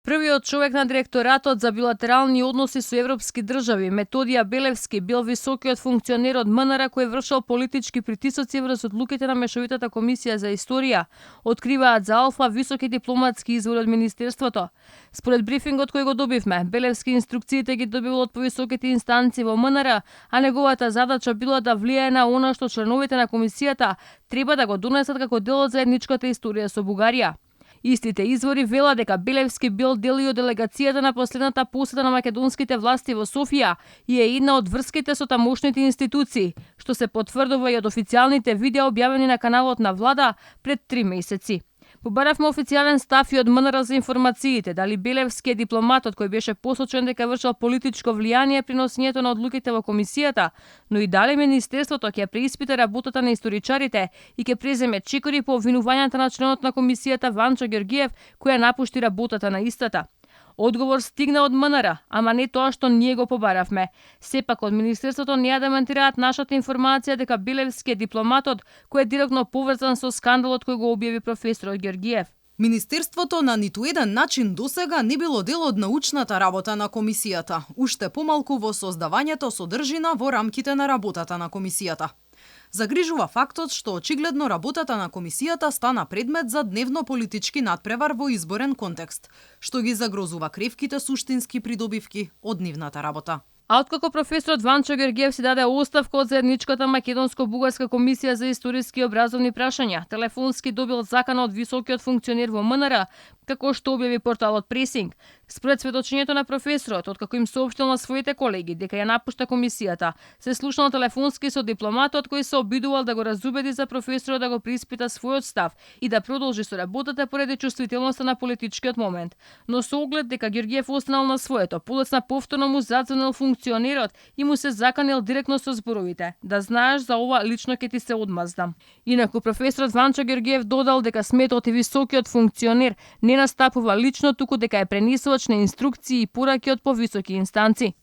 Првиот човек на директоратот за билатерални односи со европски држави, Методија Белевски, бил високиот функционер од МНР кој вршел политички притисоци врз одлуките на Мешовитата комисија за историја, откриваат за Алфа високи дипломатски извори од министерството. Според брифингот кој го добивме, Белевски инструкциите ги добил од повисоките инстанции во МНР, а неговата задача била да влијае на она што членовите на комисијата треба да го донесат како дел од заедничката историја со Бугарија. Истите извори велат дека Белевски бил дел и од делегацијата на последната посета на македонските власти во Софија и е една од врските со тамошните институции, што се потврдува и од официјалните видеа објавени на каналот на влада пред 3 месеци. Побаравме официјален став и од МНР за информациите, дали Белевски е дипломатот кој беше посочен дека вршел политичко влијание при носењето на одлуките во комисијата, но и дали министерството ќе преиспита работата на историчарите и ќе преземе чекори по обвинувањата на членот на комисијата Ванчо Ѓорѓиев, која напушти работата на истата. Одговор стигна од МНР, ама не тоа што ние го побаравме. Сепак од министерството не ја демантираат нашата информација дека Белевски е дипломатот кој е директно поврзан со скандалот кој го објави професорот Ѓорѓиев. Министерството на ниту еден начин досега не било дел од научната работа на комисијата, уште помалку во создавањето содржина во рамките на работата на комисијата. Загрижува фактот што очигледно работата на комисијата стана предмет за дневно политички надпревар во изборен контекст, што ги загрозува кревките суштински придобивки од нивната работа. А откако професорот Ванчо Ѓорѓиев си даде оставка од заедничката македонско-бугарска комисија за историски и образовни прашања, телефонски добил закана од високиот функционер во МНР, како што објави порталот Пресинг. Според сведочењето на професорот, откако им соопштил на своите колеги дека ја напушта комисијата, се слушнал телефонски со дипломатот кој се обидувал да го разубеди за професорот да го преиспита својот став и да продолжи со работата поради чувствителноста на политичкиот момент. Но со оглед дека Ѓорѓиев останал на своето, полесно повторно му задзвонил функционерот и му се заканил директно со зборовите: "Да знаеш за ова лично ќе ти се одмаздам." Инаку професорот Ванчо Ѓорѓиев додал дека сметот и високиот функционер не настапува лично, туку дека е пренесувач на инструкции и пораки од повисоки инстанци.